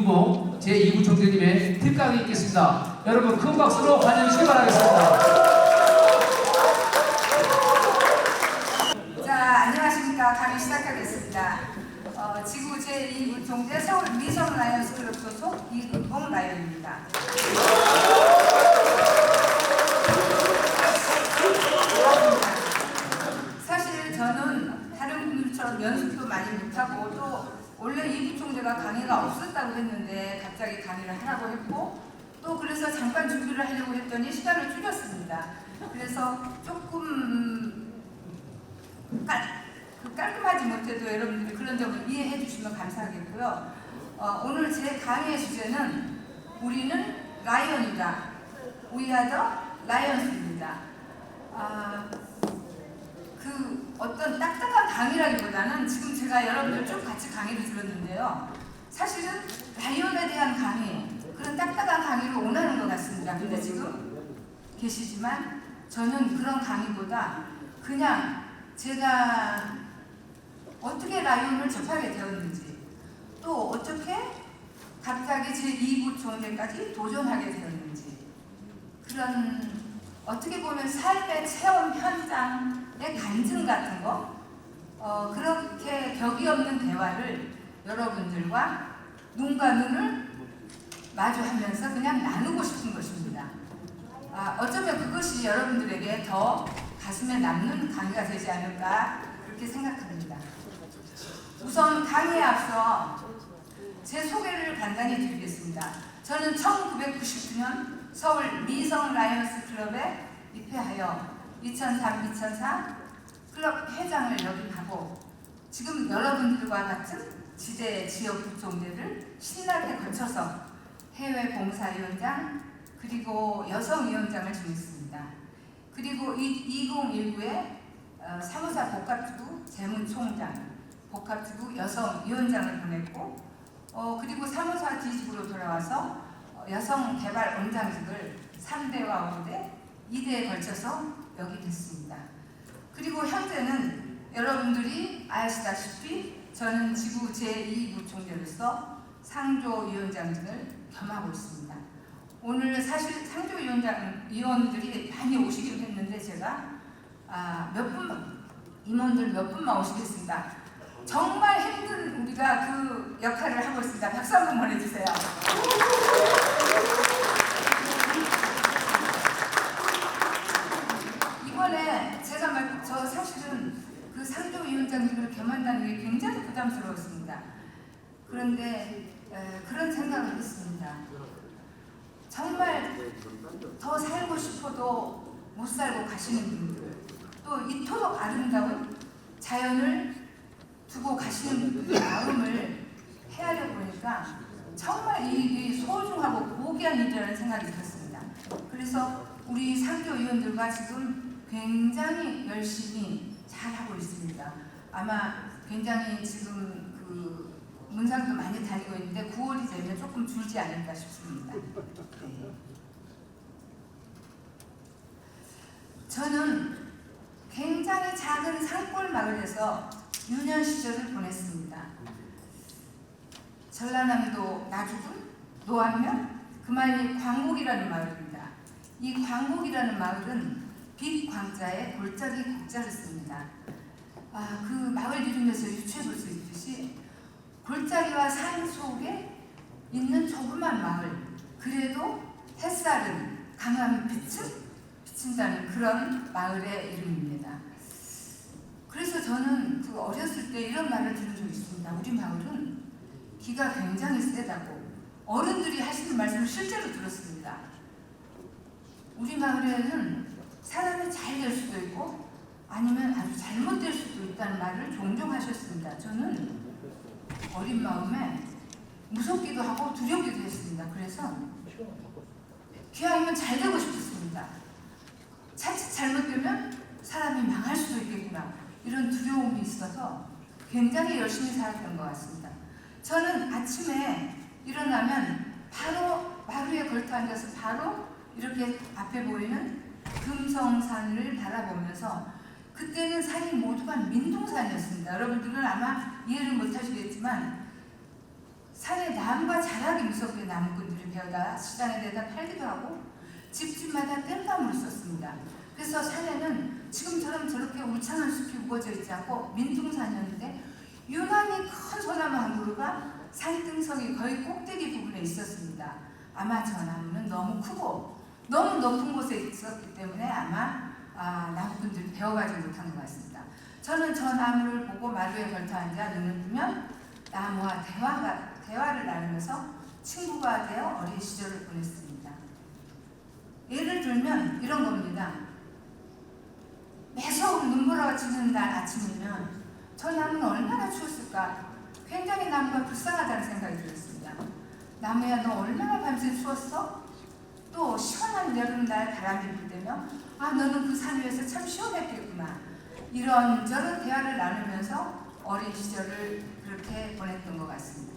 이무봉 제2부 총재님의 특강이 있겠습니다. 여러분 큰 박수로 환영해 주시기 바라겠습니다. 자, 안녕하십니까. 강의 시작하겠습니다. 지구 제2부 총재 서울 미성 라이언스 클럽 소속 이무봉 라이언입니다. 사실 저는 다른 분들처럼 연습도 많이 못하고 또 원래 이부 총재가 강의가 없었다고 했는데 갑자기 강의를 하라고 했고 또 그래서 잠깐 준비를 하려고 했더니 시간을 줄였습니다. 그래서 조금 깔끔하지 못해도 여러분들이 그런 점을 이해해 주시면 감사하겠고요. 오늘 제 강의의 주제는 우리는 라이언이다. We are the Lions입니다. 어떤 딱딱한 강의라기보다는 지금 제가 여러분들 쭉 같이 강의를 들었는데요. 사실은 라이언에 대한 강의, 그런 딱딱한 강의를 원하는 것 같습니다. 근데 지금 계시지만 저는 그런 강의보다 그냥 제가 어떻게 라이언을 접하게 되었는지 또 어떻게 갑자기 제2부 총재까지 도전하게 되었는지 그런 어떻게 보면 삶의 체험 현장의 간증 같은 거 그렇게 격이 없는 대화를 여러분들과 눈과 눈을 마주하면서 그냥 나누고 싶은 것입니다. 어쩌면 그것이 여러분들에게 더 가슴에 남는 강의가 되지 않을까 그렇게 생각합니다. 우선 강의에 앞서 제 소개를 간단히 드리겠습니다. 저는 1999년 서울 미성 라이언스 클럽에 입회하여 2003-2004 클럽 회장을 역임하고 지금 여러분들과 같은 지대 지역 부총재를 신나게 거쳐서 해외 봉사위원장 그리고 여성위원장을 지냈습니다. 그리고 2019에 사무사 복합지구 재무총장, 복합지구 여성위원장을 보냈고 그리고 사무사 뒤집으로 돌아와서 여성개발원장직을 3대와 5대, 2대에 걸쳐서 역임했습니다. 그리고 현재는 여러분들이 아시다시피 저는 지구 제2부 총재로서 상조위원장직을 겸하고 있습니다. 오늘 사실 상조위원들이 많이 오시긴 했는데 제가 임원들 몇 분만 오시겠습니다. 정말 힘든 우리가 그 역할을 하고 있습니다. 박수 한번 보내주세요. 이번에 제가 저 사실은 그 상조위원장직을 겸한다는 게 굉장히 부담스러웠습니다. 그런데 그런 생각을 했습니다. 정말 더 살고 싶어도 못 살고 가시는 분들 또 이토록 아름다운 자연을 두고 가시는 분들의 마음을 헤아려 보니까 정말 이 소중하고 고귀한 일이라는 생각이 들었습니다. 그래서 우리 상조위원들과 지금 굉장히 열심히 잘하고 있습니다. 아마 굉장히 지금 그 문상도 많이 달리고 있는데 9월이 되면 조금 줄지 않을까 싶습니다. 네. 저는 굉장히 작은 산골 마을에서 유년 시절을 보냈습니다. 전라남도 나주군 노안면 금안리 광곡이라는 마을입니다. 이 광곡이라는 마을은 빛광자에 골짜기 곡자를 씁니다. 그 마을 이름에서 유추해 볼 수 있듯이 골짜기와 산 속에 있는 조그만 마을, 그래도 햇살은 강한 빛을 비친다는 그런 마을의 이름입니다. 그래서 저는 그 어렸을 때 이런 말을 들은 적이 있습니다. 우리 마을은 기가 굉장히 세다고 어른들이 하시는 말씀을 실제로 들었습니다. 우리 마을에는 사람이 잘 될 수도 있고 아니면 아주 잘못될 수도 있다는 말을 종종 하셨습니다. 저는 어린 마음에 무섭기도 하고 두렵기도 했습니다. 그래서 기왕이면 잘 되고 싶었습니다. 자칫 잘못되면 사람이 망할 수도 있겠구나 이런 두려움이 있어서 굉장히 열심히 살았던 것 같습니다. 저는 아침에 일어나면 바로 마루에 걸터 앉아서 바로 이렇게 앞에 보이는 금성산을 바라보면서 그때는 산이 모두가 민둥산이었습니다. 여러분들은 아마 이해를 못하시겠지만 산에 나무가 자라기 무섭게 나무꾼들이 베어다 시장에 내다 팔기도 하고 집집마다 뗏나무를 썼습니다. 그래서 산에는 지금처럼 저렇게 울창한 숲이 우거져 있지 않고 민둥산이었는데 유난히 큰 소나무 한 그루가 산등성이 거의 꼭대기 부분에 있었습니다. 아마 저 나무는 너무 크고 너무 높은 곳에 있었기 때문에 아마 나무꾼들이 베어가지 못한 것 같습니다. 저는 저 나무를 보고 마루에 걸터 앉아 눈을 뜨면 나무와 대화를 나누면서 친구가 되어 어린 시절을 보냈습니다. 예를 들면 이런 겁니다. 매서운 눈보라가 치는 날 아침이면 저 나무는 얼마나 추웠을까? 굉장히 나무가 불쌍하다는 생각이 들었습니다. 나무야, 너 얼마나 밤새 추웠어? 또 시원한 여름날 바람이 불 때면 너는 그 산 위에서 참 시원했겠구나. 이런저런 대화를 나누면서 어린 시절을 그렇게 보냈던 것 같습니다.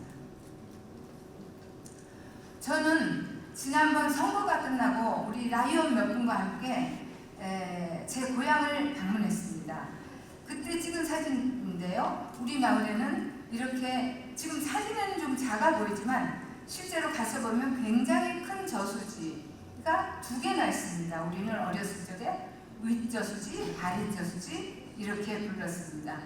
저는 지난번 선거가 끝나고 우리 라이온 몇 분과 함께 제 고향을 방문했습니다. 그때 찍은 사진인데요. 우리 마을에는 이렇게 지금 사진에는 좀 작아 보이지만 실제로 가서 보면 굉장히 큰 저수지가 2개나 있습니다. 우리는 어렸을 적에 윗저수지, 아랫저수지 이렇게 불렀습니다.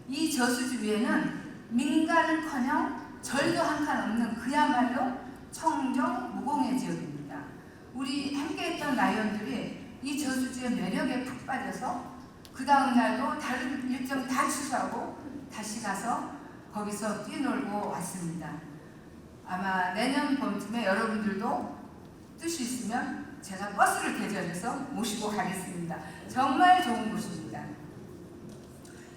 이 저수지 위에는 민가는커녕 절도 한 칸 없는 그야말로 청정 무공해 지역입니다. 우리 함께했던 라이온들이 이 저수지의 매력에 푹 빠져서 그 다음 날도 다른 일정 다 취소하고 다시 가서 거기서 뛰놀고 왔습니다. 아마 내년 봄쯤에 여러분들도 뜻이 있으면 제가 버스를 대절해서 모시고 가겠습니다. 정말 좋은 곳입니다.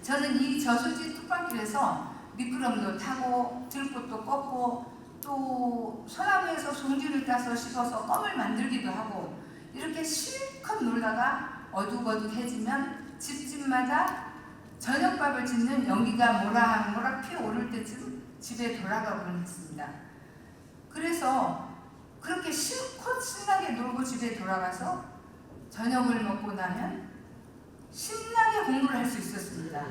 저는 이 저수지 뚝방길에서 미끄럼도 타고 들꽃도 꺾고 또 소나무에서 송지를 따서 씹어서 껌을 만들기도 하고 이렇게 실컷 놀다가 어둑어둑해지면 집집마다 저녁밥을 짓는 연기가 모락모락 피어오를 때쯤 집에 돌아가곤 했습니다. 그래서 그렇게 실컷 신나게 놀고 집에 돌아가서 저녁을 먹고 나면 신나게 공부를 할 수 있었습니다.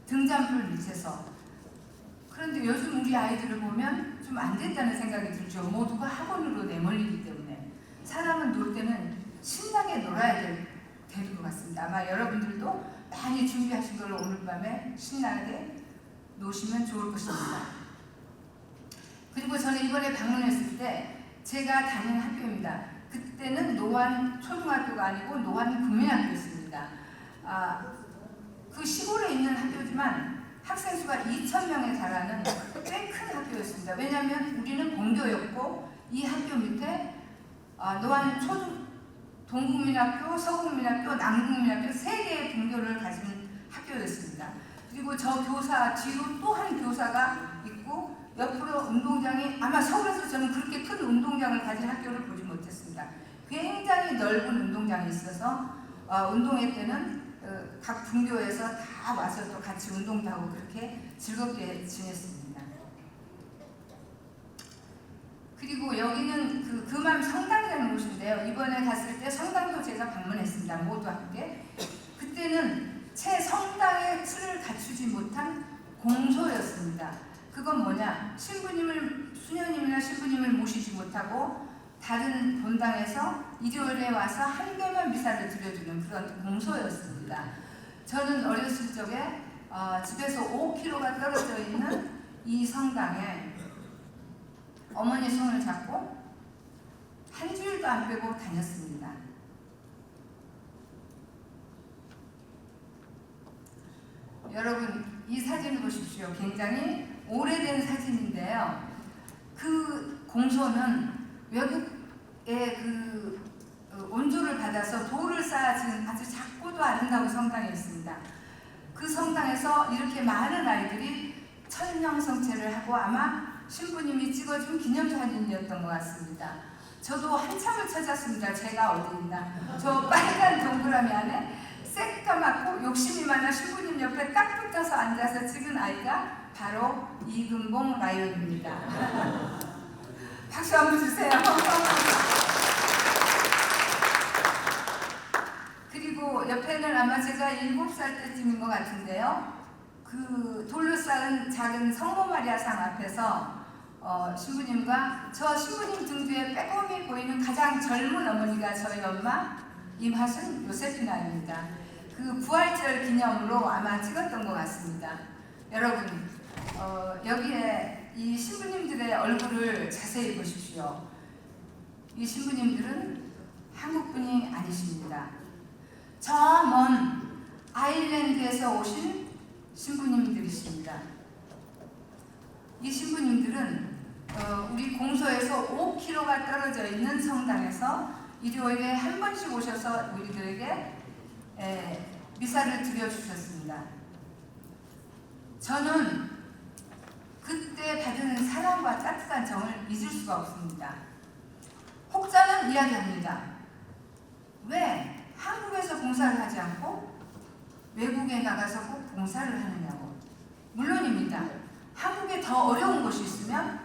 등잔불 밑에서. 그런데 요즘 우리 아이들을 보면 좀 안 됐다는 생각이 들죠. 모두가 학원으로 내몰리기 때문에. 사람은 놀 때는 신나게 놀아야 될 것 같습니다. 아마 여러분들도 많이 준비하신 걸 오늘 밤에 신나게 노시면 좋을 것입니다. 그리고 저는 이번에 방문했을 때 제가 다닌 학교입니다. 그때는 노안 초등학교가 아니고 노안 국민학교였습니다. 그 시골에 있는 학교지만 학생 수가 2,000명에 달하는 꽤 큰 학교였습니다. 왜냐하면 우리는 본교였고 이 학교 밑에 노안 동국민학교, 서국민학교, 남국민학교 3개의 분교를 가진 학교였습니다. 그리고 저 교사 뒤로 또 한 교사가 있고 옆으로 운동장이 아마 서울에서 저는 그렇게 큰 운동장을 가진 학교를 보지 못했습니다. 굉장히 넓은 운동장이 있어서 운동회 때는 각 분교에서 다 와서 또 같이 운동도 하고 그렇게 즐겁게 지냈습니다. 그리고 여기는 그 금암 성당이라는 곳인데요. 이번에 갔을 때 성당도 제가 방문했습니다. 모두 함께. 그때는 채 성당의 틀을 갖추지 못한 공소였습니다. 그건 뭐냐? 수녀님이나 신부님을 모시지 못하고 다른 본당에서 일요일에 와서 한 개만 미사를 드려주는 그런 공소였습니다. 저는 어렸을 적에 집에서 5km가 떨어져 있는 이 성당에 어머니 손을 잡고 한 주일도 안 빼고 다녔습니다. 여러분 이 사진을 보십시오. 굉장히 오래된 사진인데요. 그 공소는 외국의 그 원조를 받아서 돌을 쌓아진 아주 작고도 아름다운 성당이 있습니다. 그 성당에서 이렇게 많은 아이들이 천명성체를 하고 아마 신부님이 찍어준 기념사진이었던 것 같습니다. 저도 한참을 찾았습니다. 제가 어디 있나. 저 빨간 동그라미 안에 새까맣고 욕심이 많아 신부님 옆에 딱 붙어서 앉아서 찍은 아이가 바로 이금봉 라이온입니다. 박수 한번 주세요. 그리고 옆에는 아마 제가 7살 때쯤인 것 같은데요. 그 돌로 쌓은 작은 성모 마리아 상 앞에서 신부님과 저 신부님 등 뒤에 빼꼼히 보이는 가장 젊은 어머니가 저희 엄마 임하순 요세피나입니다. 그 부활절 기념으로 아마 찍었던 것 같습니다. 여러분, 여기에 이 신부님들의 얼굴을 자세히 보십시오. 이 신부님들은 한국분이 아니십니다. 저 먼 아일랜드에서 오신 신부님들이십니다. 이 신부님들은 우리 공소에서 5km가 떨어져 있는 성당에서 일요일에 한 번씩 오셔서 우리들에게 미사를 드려주셨습니다. 저는 그때 받은 사랑과 따뜻한 정을 잊을 수가 없습니다. 혹자는 이야기합니다. 왜 한국에서 봉사를 하지 않고 외국에 나가서 꼭 봉사를 하느냐고. 물론입니다. 한국에 더 어려운 곳이 있으면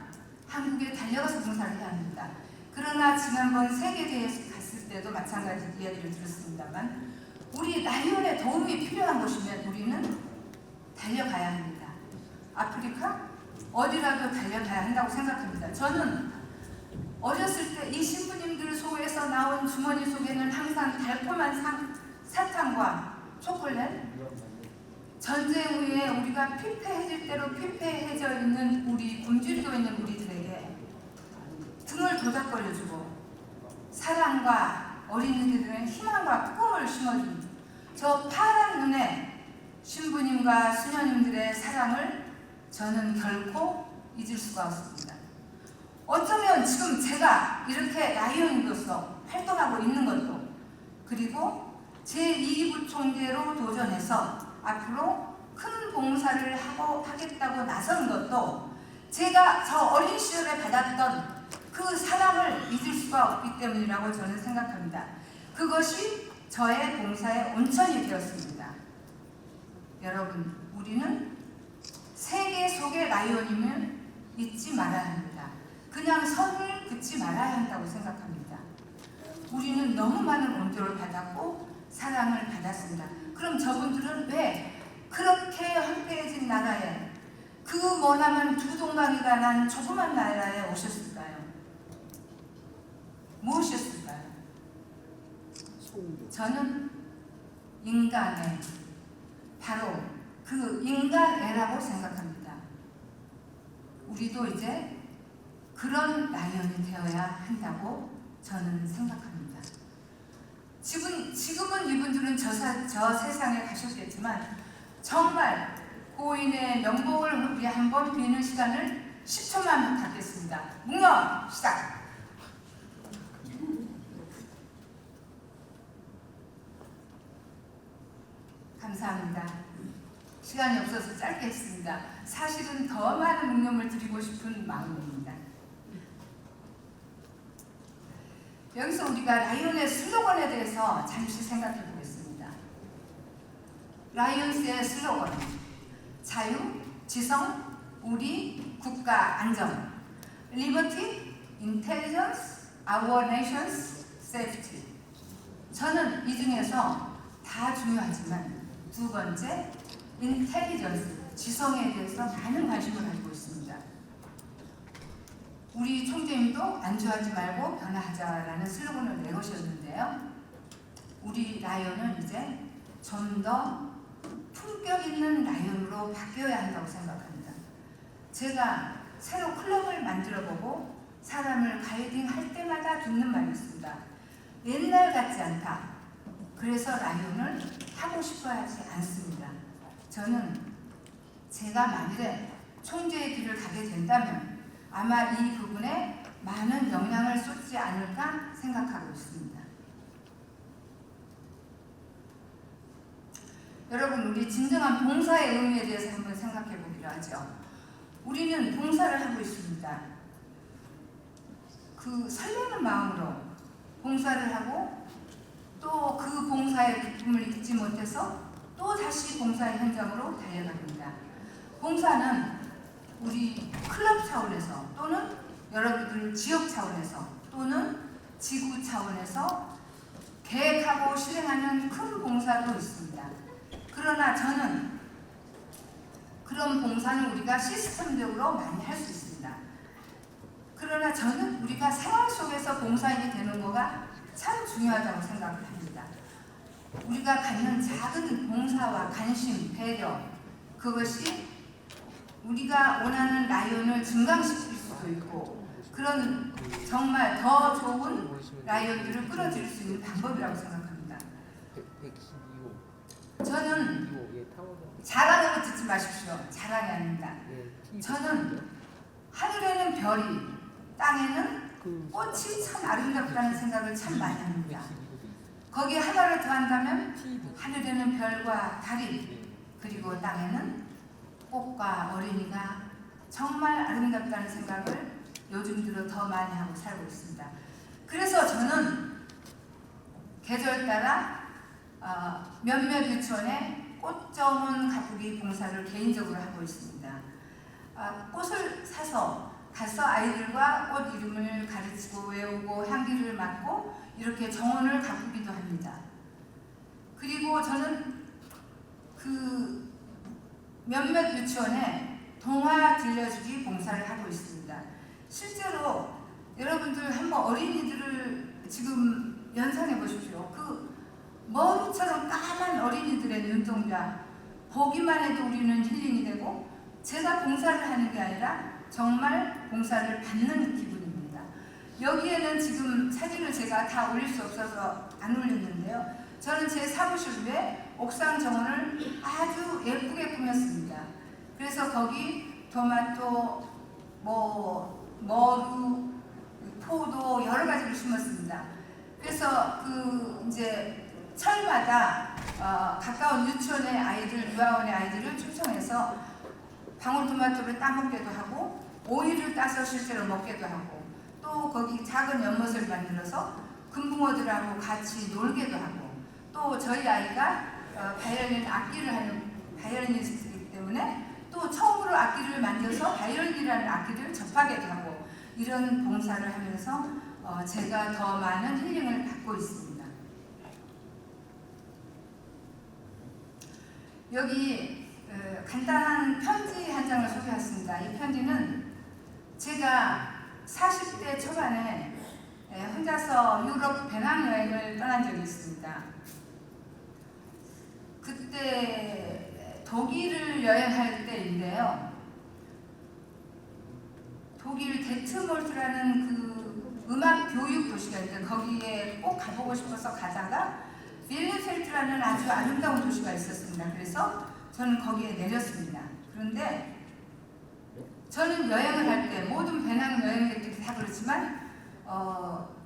한국에 달려가서 봉사를 해야 합니다. 그러나 지난번 세계대회에 갔을 때도 마찬가지 이야기를 들었습니다만 우리 라이온의 도움이 필요한 곳이면 우리는 달려가야 합니다. 아프리카? 어디라도 달려가야 한다고 생각합니다. 저는 어렸을 때 이 신부님들 속에서 나온 주머니 속에는 항상 달콤한 사탕과 초콜릿, 전쟁 후에 우리가 피폐해질 대로 피폐해져 있는 우리 굶주리고 있는 우리들에게 등을 도닥거려주고 사랑과 어린이들의 희망과 꿈을 심어준 저 파란 눈에 신부님과 수녀님들의 사랑을 저는 결코 잊을 수가 없습니다. 어쩌면 지금 제가 이렇게 라이온으로서 활동하고 있는 것도 그리고 제2부총재로 도전해서 앞으로 큰 봉사를 하겠다고 나선 것도 제가 저 어린 시절에 받았던 그 사랑을 잊을 수가 없기 때문이라고 저는 생각합니다. 그것이 저의 봉사의 온천이 되었습니다. 여러분, 우리는 세계 속의 라이온임을 잊지 말아야 합니다. 그냥 선을 긋지 말아야 한다고 생각합니다. 우리는 너무 많은 온도를 받았고 사랑을 받았습니다. 그럼 저분들은 왜 그렇게 황폐해진 나라에 그 머나먼 두 동강이가 난 조그만 나라에 오셨을까요? 무엇이었을까요? 저는 인간애, 바로 그 인간애라고 생각합니다. 우리도 이제 그런 라이온이 되어야 한다고 저는 생각합니다. 지금은 이분들은 저 세상에 가셨겠지만 정말 고인의 명복을 위해 한번 비는 시간을 10초만 갖겠습니다. 묵념 시작! 감사합니다. 시간이 없어서 짧게 했습니다. 사실은 더 많은 묵념을 드리고 싶은 마음입니다. 여기서 우리가 라이온의 슬로건에 대해서 잠시 생각해 보겠습니다. 라이온스의 슬로건: 자유, 지성, 우리, 국가, 안정. Liberty, Intelligence, Our Nation's Safety. 저는 이 중에서 다 중요하지만 두 번째, Intelligence, 지성에 대해서 많은 관심을 가지고 있습니다. 우리 총재님도 안주하지 말고 변화하자라는 슬로건을 내놓으셨는데요. 우리 라이온은 이제 좀 더 품격 있는 라이온으로 바뀌어야 한다고 생각합니다. 제가 새로 클럽을 만들어보고 사람을 가이딩 할 때마다 듣는 말이 있습니다. 옛날 같지 않다. 그래서 라이온을 하고 싶어 하지 않습니다. 저는 제가 만일에 총재의 길을 가게 된다면 아마 이 부분에 많은 영향을 쏟지 않을까 생각하고 있습니다. 여러분, 우리 진정한 봉사의 의미에 대해서 한번 생각해 보기로 하죠. 우리는 봉사를 하고 있습니다. 그 설레는 마음으로 봉사를 하고 또 그 봉사의 기쁨을 잊지 못해서 또 다시 봉사의 현장으로 달려갑니다. 봉사는 우리 클럽 차원에서 또는 여러분들 지역 차원에서 또는 지구 차원에서 계획하고 실행하는 큰 봉사도 있습니다. 그러나 저는 그런 봉사는 우리가 시스템적으로 많이 할 수 있습니다. 그러나 저는 우리가 생활 속에서 봉사인이 되는 거가 참 중요하다고 생각을 합니다. 우리가 갖는 작은 봉사와 관심, 배려, 그것이 우리가 원하는 라이온을 증강시킬 수도 있고 그런 정말 더 좋은 라이온들을 끌어들일 수 있는 방법이라고 생각합니다. 저는 자랑으로 듣지 마십시오. 자랑이 아닙니다. 저는 하늘에는 별이, 땅에는 꽃이 참 아름답다는 생각을 참 많이 합니다. 거기에 하나를 더한다면 하늘에는 별과 달이, 그리고 땅에는 꽃과 어린이가 정말 아름답다는 생각을 요즘 들어 더 많이 하고 살고 있습니다. 그래서 저는 계절 따라 몇몇 유치원에 꽃 전문 가꾸기 봉사를 개인적으로 하고 있습니다. 꽃을 사서 가서 아이들과 꽃 이름을 가르치고 외우고 향기를 맡고 이렇게 정원을 가꾸기도 합니다. 그리고 저는 그 몇몇 유치원에 동화 들려주기 봉사를 하고 있습니다. 실제로 여러분들 한번 어린이들을 지금 연상해 보십시오. 그 머리처럼 까만 어린이들의 눈동자 보기만 해도 우리는 힐링이 되고 제가 봉사를 하는 게 아니라 정말 봉사를 받는 기분입니다. 여기에는 지금 사진을 제가 다 올릴 수 없어서 안 올렸는데요. 저는 제 사무실 위에 옥상 정원을 아주 예쁘게 꾸몄습니다. 그래서 거기 토마토, 머루, 포도 여러 가지를 심었습니다. 그래서 그 이제 철마다 가까운 유치원의 아이들, 유아원의 아이들을 초청해서 방울토마토를 따먹기도 하고 오이를 따서 실제로 먹기도 하고 또 거기 작은 연못을 만들어서 금붕어들하고 같이 놀기도 하고 또 저희 아이가 바이올린 악기를 하는 바이올리니스트이기 때문에 또 처음으로 악기를 만들어서 바이올린이라는 악기를 접하기도 하고 이런 봉사를 하면서 제가 더 많은 힐링을 받고 있습니다. 여기 간단한 편지 한 장을 소개했습니다. 이 편지는 제가 40대 초반에 혼자서 유럽 배낭여행을 떠난 적이 있습니다. 그때 독일을 여행할 때인데요. 독일 데트몰트라는 그 음악 교육 도시가 있는데 거기에 꼭 가보고 싶어서 가다가 빌레펠트라는 아주 아름다운 도시가 있었습니다. 그래서 저는 거기에 내렸습니다. 그런데 저는 여행을 할 때 모든 배낭 여행객들이 다 그렇지만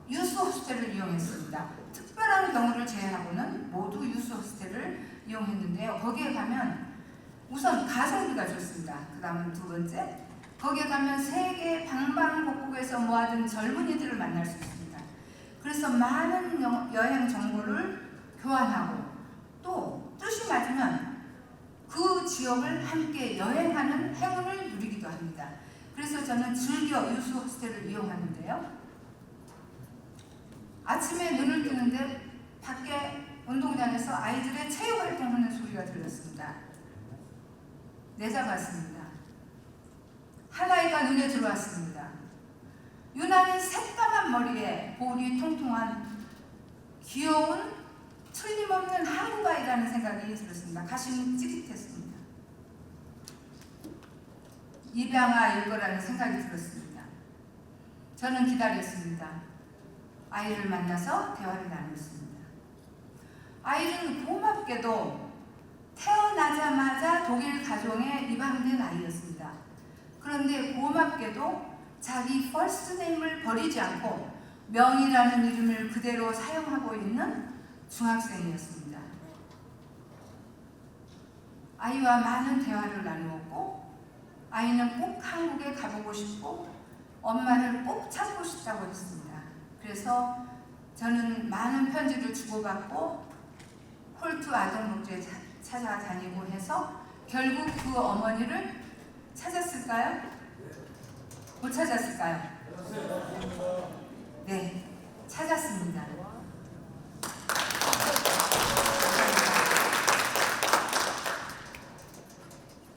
유스 호스텔을 이용했습니다. 특별한 경우를 제외하고는 모두 유스 호스텔을 이용했는데요. 거기에 가면 우선 가성비가 좋습니다. 그 다음은 두 번째, 거기에 가면 세계 방방곡곡에서 모아둔 젊은이들을 만날 수 있습니다. 그래서 많은 여행 정보를 교환하고 또 뜻이 맞으면 그 지역을 함께 여행하는 행운을 누리기도 합니다. 그래서 저는 즐겨 유스 호스텔을 이용하는데요. 아침에 눈을 뜨는데 밖에 운동장에서 아이들의 체육활동하는 소리가 들렸습니다. 내잡았습니다. 한 아이가 눈에 들어왔습니다. 유난히 새까만 머리에 볼이 통통한 귀여운 틀림없는 한국 아이라는 생각이 들었습니다. 가슴이 찌릿했습니다. 입양아일 거라는 생각이 들었습니다. 저는 기다렸습니다. 아이를 만나서 대화를 나눴습니다. 아이는 고맙게도 태어나자마자 독일 가정에 입양된 아이였습니다. 그런데 고맙게도 자기 퍼스트 네임을 버리지 않고 명이라는 이름을 그대로 사용하고 있는 중학생이었습니다. 아이와 많은 대화를 나누었고 아이는 꼭 한국에 가보고 싶고 엄마를 꼭 찾고 싶다고 했습니다. 그래서 저는 많은 편지를 주고받고 홀트 아동복지에 찾아다니고 해서 결국 그 어머니를 찾았을까요? 못 찾았을까요? 네, 찾았습니다.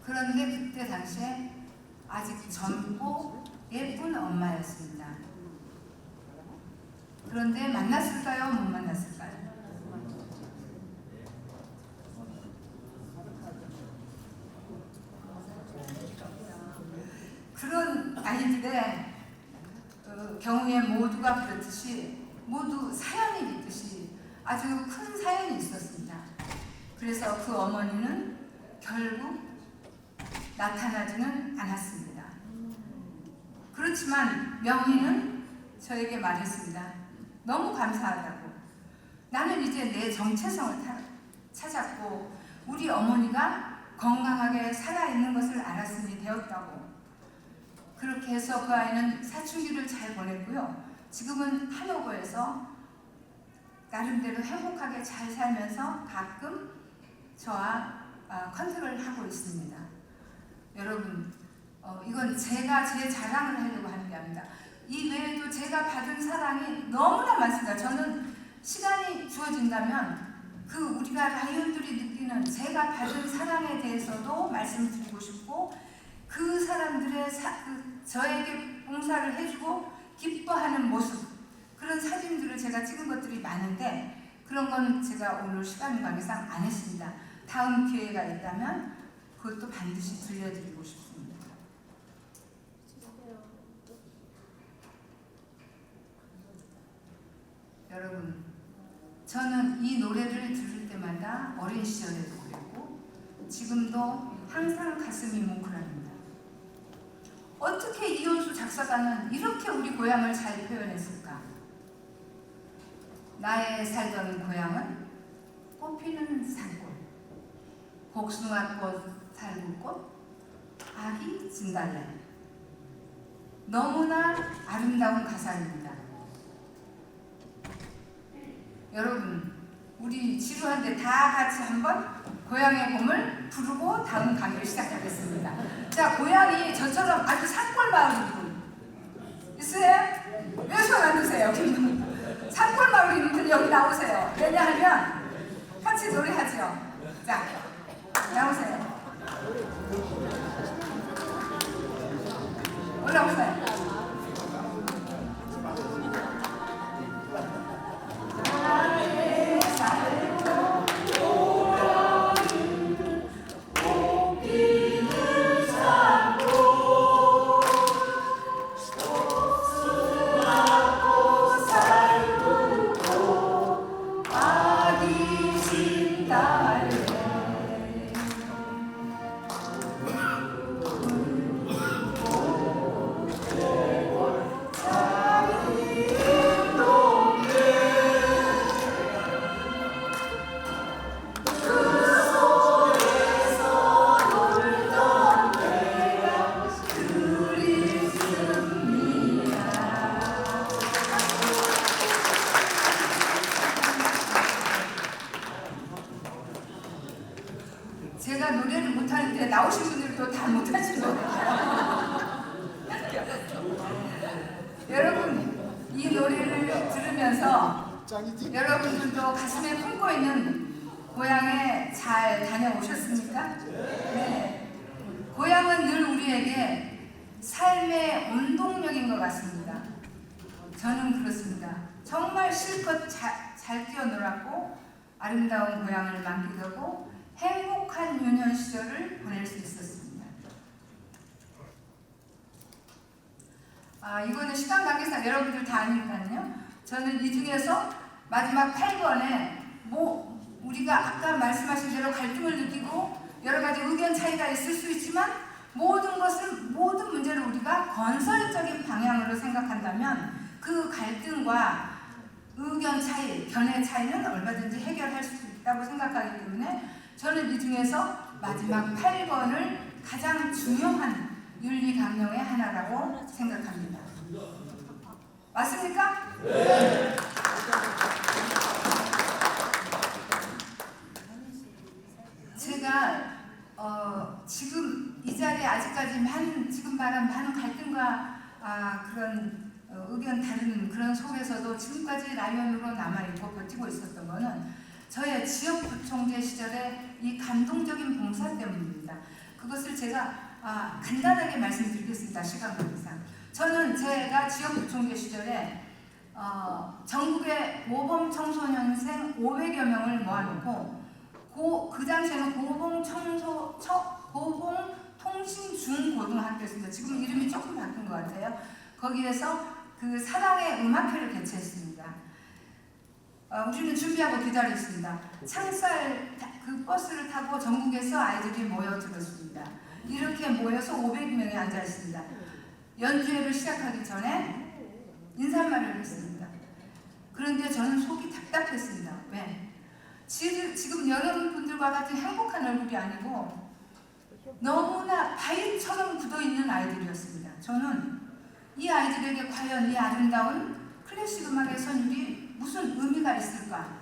그런데 그때 당시에 아직 젊고 예쁜 엄마였습니다. 그런데 만났을까요? 못 만났을까요? 그런 아이들의 경우에 모두가 그렇듯이 모두 사연이 있듯이 아주 큰 사연이 있었습니다. 그래서 그 어머니는 결국 나타나지는 않았습니다. 그렇지만 명희는 저에게 말했습니다. 너무 감사하다고. 나는 이제 내 정체성을 찾았고 우리 어머니가 건강하게 살아있는 것을 알았으니 되었다고. 그렇게 해서 그 아이는 사춘기를 잘 보냈고요. 지금은 하노버에서 나름대로 행복하게 잘 살면서 가끔 저와 컨택을 하고 있습니다. 여러분, 이건 제가 제 자랑을 하려고 하는 게 아닙니다. 이 외에도 제가 받은 사랑이 너무나 많습니다. 저는 시간이 주어진다면 그 우리가 라이온들이 느끼는 제가 받은 사랑에 대해서도 말씀을 드리고 싶고 그 사람들의 저에게 봉사를 해주고 기뻐하는 모습 그런 사진들을 제가 찍은 것들이 많은데 그런 건 제가 오늘 시간 관계상 안 했습니다. 다음 기회가 있다면 그것도 반드시 들려드리고 싶습니다. 여러분, 저는 이 노래를 들을 때마다 어린 시절에도 그랬고 지금도 항상 가슴이 뭉클합니다. 어떻게 이현수 작사가는 이렇게 우리 고향을 잘 표현했을까? 나의 살던 고향은 꽃피는 산골, 복숭아꽃, 살구꽃, 아기 진달래. 너무나 아름다운 가사입니다. 여러분, 우리 지루한데 다 같이 한번 고향의 봄을 부르고 다음 강의를 시작하겠습니다. 자, 고향이 저처럼 아주 산골 마을인 분 있으세요? 왜 손 안 드세요? 산골 마을인 분 여기 나오세요. 왜냐하면 같이 노래하죠. 자, 나오세요. 올라오세요. 제가 노래를 못하는데 나오신 분들도 다 못하신 거예요. 여러분, 이 노래를 들으면서 여러분들도 가슴에 품고 있는 고향에 잘 다녀오셨습니까? 네. 고향은 늘 우리에게 삶의 원동력인 것 같습니다. 저는 그렇습니다. 정말 실컷 잘 뛰어놀았고 아름다운 고향을 만끽하고 행복한 유년 시절을 보낼 수 있었습니다. 이거는 시간 관계상 여러분들 다 아니까요. 저는 이 중에서 마지막 8번에 우리가 아까 말씀하신 대로 갈등을 느끼고 여러 가지 의견 차이가 있을 수 있지만 모든 문제를 우리가 건설적인 방향으로 생각한다면 그 갈등과 의견 차이, 견해 차이는 얼마든지 해결할 수 있다고 생각하기 때문에 저는 이 중에서 마지막 8번을 가장 중요한 윤리 강령의 하나라고 생각합니다. 맞습니까? 네. 제가 지금 이 자리에 아직까지 지금 말한 많은 갈등과 그런 의견 다른 그런 속에서도 지금까지 라이언으로 남아있고 버티고 있었던 거는 저의 지역부총재 시절의 이 감동적인 봉사 때문입니다. 그것을 제가 간단하게 말씀드리겠습니다. 시간 관계상. 저는 제가 지역부총재 시절에 전국의 모범 청소년생 500여 명을 모아놓고 그 당시에는 고봉통신중고등학교였습니다. 지금 이름이 조금 바뀐 것 같아요. 거기에서 그 사랑의 음악회를 개최했습니다. 우리는 준비하고 기다렸습니다. 창살 그 버스를 타고 전국에서 아이들이 모여들었습니다. 이렇게 모여서 500명이 앉아 있습니다. 연주회를 시작하기 전에 인사말을 했습니다. 그런데 저는 속이 답답했습니다. 왜? 지금 여러분들과 같은 행복한 얼굴이 아니고 너무나 바위처럼 굳어있는 아이들이었습니다. 저는 이 아이들에게 과연 이 아름다운 클래식 음악의 선율이 무슨 의미가 있을까?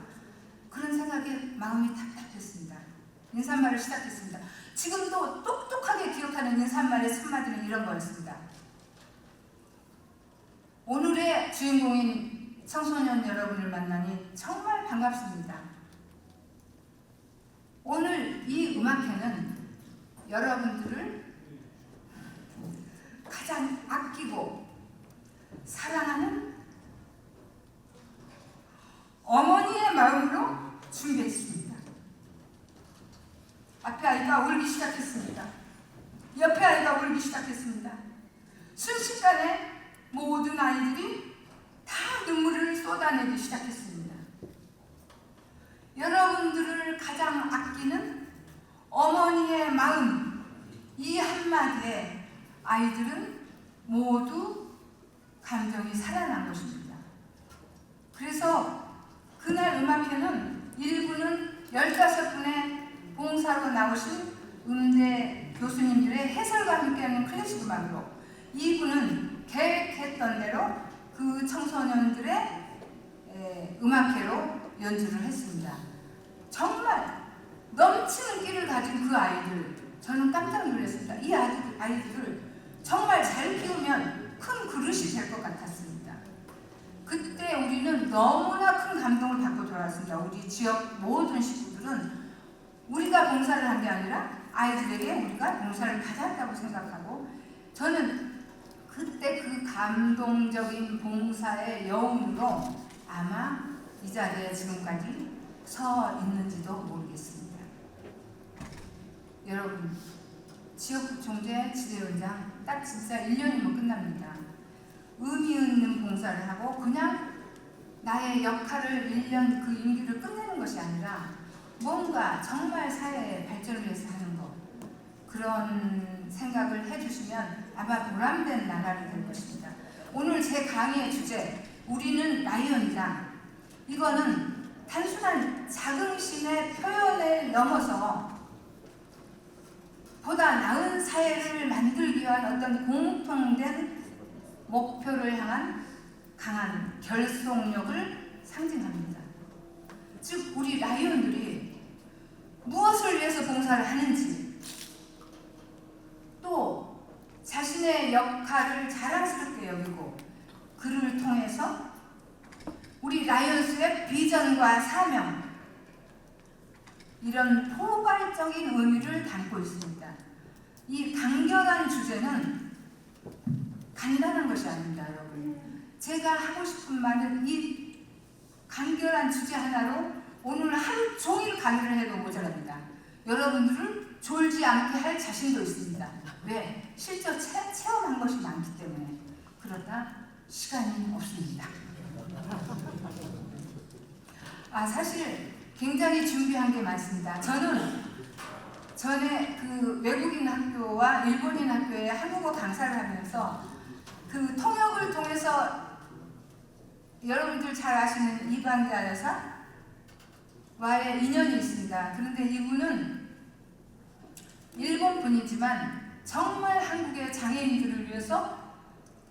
그런 생각에 마음이 답답했습니다. 인사말을 시작했습니다. 지금도 똑똑하게 기억하는 인사말의 첫마디는 이런 거였습니다. 오늘의 주인공인 청소년 여러분을 만나니 정말 반갑습니다. 오늘 이 음악회는 여러분들을 가장 아끼고 사랑하는 어머니의 마음으로 준비했습니다. 앞에 아이가 울기 시작했습니다. 옆에 아이가 울기 시작했습니다. 순식간에 모든 아이들이 다 눈물을 쏟아내기 시작했습니다. 여러분들을 가장 아끼는 어머니의 마음, 이 한마디에 아이들은 모두 감정이 살아난 것입니다. 그래서 그날 음악회는 1부는 15분의 봉사로 나오신 음대 교수님들의 해설과 함께하는 클래식 음악으로, 2부는 계획했던 대로 그 청소년들의 음악회로 연주를 했습니다. 정말 넘치는 끼를 가진 그 아이들, 저는 깜짝 놀랐습니다. 이 아이들을 정말 잘 키우면 큰 그릇이 될 것 같았습니다. 그때 우리는 너무나 큰 감동을 받고 돌아왔습니다. 우리 지역 모든 식구들은 우리가 봉사를 한 게 아니라 아이들에게 우리가 봉사를 받았다고 생각하고, 저는 그때 그 감동적인 봉사의 여운으로 아마 이 자리에 지금까지 서 있는지도 모르겠습니다. 여러분, 지역구청제 지대위원장 딱 진짜 1년이면 끝납니다. 의미 있는 봉사를 하고 그냥 나의 역할을 1년 그 임기를 끝내는 것이 아니라 뭔가 정말 사회의 발전을 위해서 하는 것, 그런 생각을 해주시면 아마 보람된 나날이 될 것입니다. 오늘 제 강의의 주제, 우리는 라이언이다. 이거는 단순한 자긍심의 표현을 넘어서 보다 나은 사회를 만들기 위한 어떤 공통된 목표를 향한 강한 결속력을 상징합니다. 즉, 우리 라이언들이 무엇을 위해서 봉사를 하는지, 또 자신의 역할을 자랑스럽게 여기고 그를 통해서 우리 라이언스의 비전과 사명, 이런 포괄적인 의미를 담고 있습니다. 이 간결한 주제는 간단한 것이 아닙니다, 여러분. 제가 하고 싶은 말은 이 간결한 주제 하나로 오늘 하루 종일 강의를 해도 모자랍니다. 여러분들을 졸지 않게 할 자신도 있습니다. 왜? 실제 체험한 것이 많기 때문에. 그러나 시간이 없습니다. 사실 굉장히 준비한 게 많습니다. 저는 전에 그 외국인 학교와 일본인 학교에 한국어 강사를 하면서 그 통역을 통해서 여러분들 잘 아시는 이광자 여사와의 인연이 있습니다. 그런데 이분은 일본 분이지만 정말 한국의 장애인들을 위해서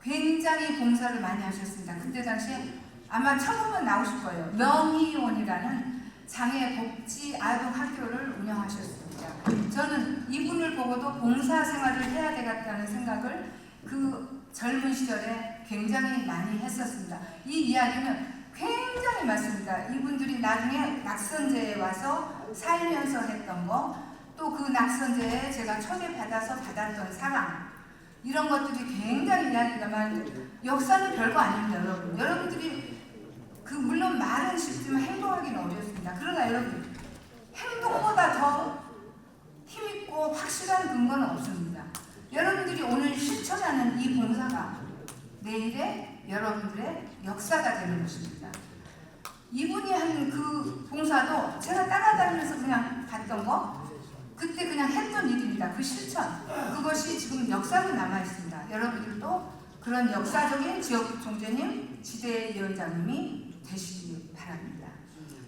굉장히 봉사를 많이 하셨습니다. 그때 당시에 아마 처음은 나오실 거예요. 명희원이라는 장애복지 아동학교를 운영하셨습니다. 저는 이분을 보고도 봉사생활을 해야 되겠다는 생각을 그 젊은 시절에 굉장히 많이 했었습니다. 이 이야기는 굉장히 많습니다. 이분들이 나중에 낙선제에 와서 살면서 했던 거, 또 그 낙선제에 제가 초대받아서 받았던 사랑, 이런 것들이 굉장히 이야기가 많은데 역사는 별거 아닙니다, 여러분. 여러분들이 여러분들이 물론 말은 쉽지만 행동하기는 어렵습니다. 그러나 여러분 행동보다 더 힘있고 확실한 근거는 없습니다. 여러분들이 오늘 실천하는 이 봉사가 내일의 여러분들의 역사가 되는 것입니다. 이분이 한 그 봉사도 제가 따라다니면서 그냥 봤던 거, 그때 그냥 했던 일입니다. 그 실천, 그것이 지금 역사로 남아 있습니다. 여러분들도 그런 역사적인 지역 총재님, 지대위원장님이 되시기 바랍니다.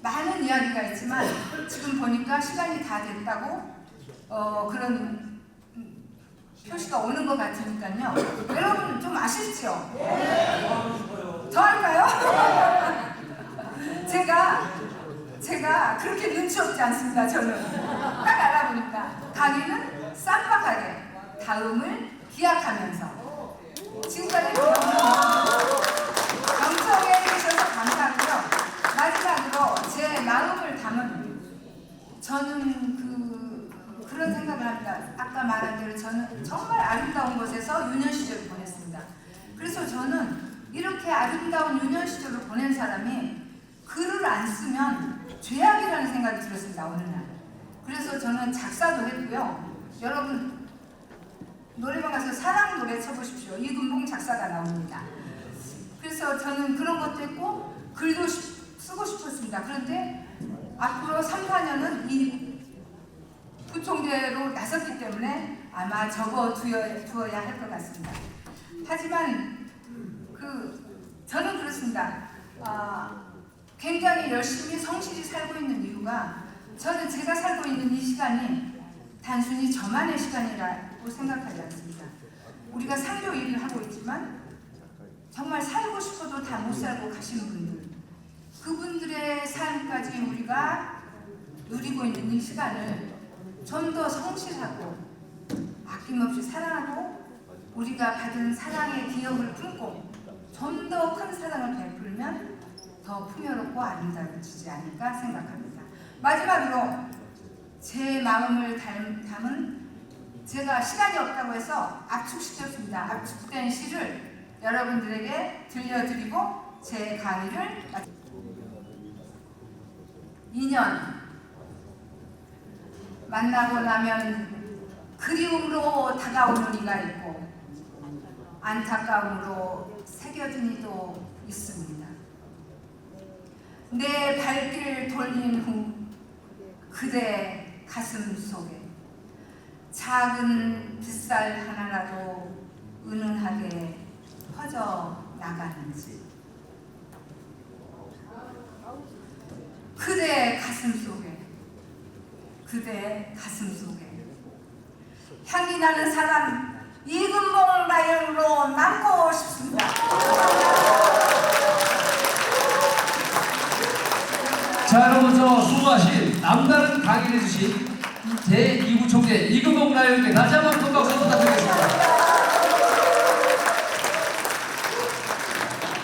많은 이야기가 있지만 지금 보니까 시간이 다 됐다고 그런 표시가 오는 것 같으니까요. 여러분 좀 아시죠? 더 할까요? 제가 그렇게 눈치 없지 않습니다. 저는 딱 알아보니까 강의는 쌈박하게 다음을 기약하면서 지금까지 경청해 주셔서 감사하고요. 마지막으로 제 마음을 담은 저는 그런 생각을 합니다. 아까 말한 대로 저는 정말 아름다운 곳에서 유년 시절을 보냈습니다. 그래서 저는 이렇게 아름다운 유년 시절을 보낸 사람이 글을 안 쓰면 죄악이라는 생각이 들었습니다. 어느 날. 그래서 저는 작사도 했고요. 여러분 노래방 가서 사랑 노래 쳐보십시오. 이금봉 작사가 나옵니다. 그래서 저는 그런 것도 했고 글도 쓰고 싶었습니다. 그런데 앞으로 3, 4년은 이 부총재로 나섰기 때문에 아마 접어두어야 할 것 같습니다. 하지만 저는 그렇습니다. 굉장히 열심히 성실히 살고 있는 이유가 저는 제가 살고 있는 이 시간이 단순히 저만의 시간이라고 생각하지 않습니다. 우리가 상교 일을 하고 있지만 정말 살고 싶어도 다 못 살고 가시는 분들, 그분들의 삶까지 우리가 누리고 있는 이 시간을 좀 더 성실하고 아낌없이 사랑하고 우리가 받은 사랑의 기억을 품고 좀 더 큰 사랑을 베풀면 더 풍요롭고 아름다워지지 않을까 생각합니다. 마지막으로 제 마음을 담은, 제가 시간이 없다고 해서 압축시켰습니다. 압축된 시를 여러분들에게 들려드리고 제 강의를 2년 만나고 나면 그리움으로 다가오는 이가 있고 안타까움으로 새겨진 이도 있습니다. 내 발길 돌린 후 그대 가슴 속에 작은 빗살 하나라도 은은하게 퍼져 나가는지, 그대 가슴 속에, 그대 가슴 속에 향기 나는 사람 이금봉 라이언으로 남고 싶습니다. 자, 여러분 수고하신 남다른 강의를 해주신 제2부 총재 이금봉 라이언께 다시 한번 큰 박수 부탁드립니다.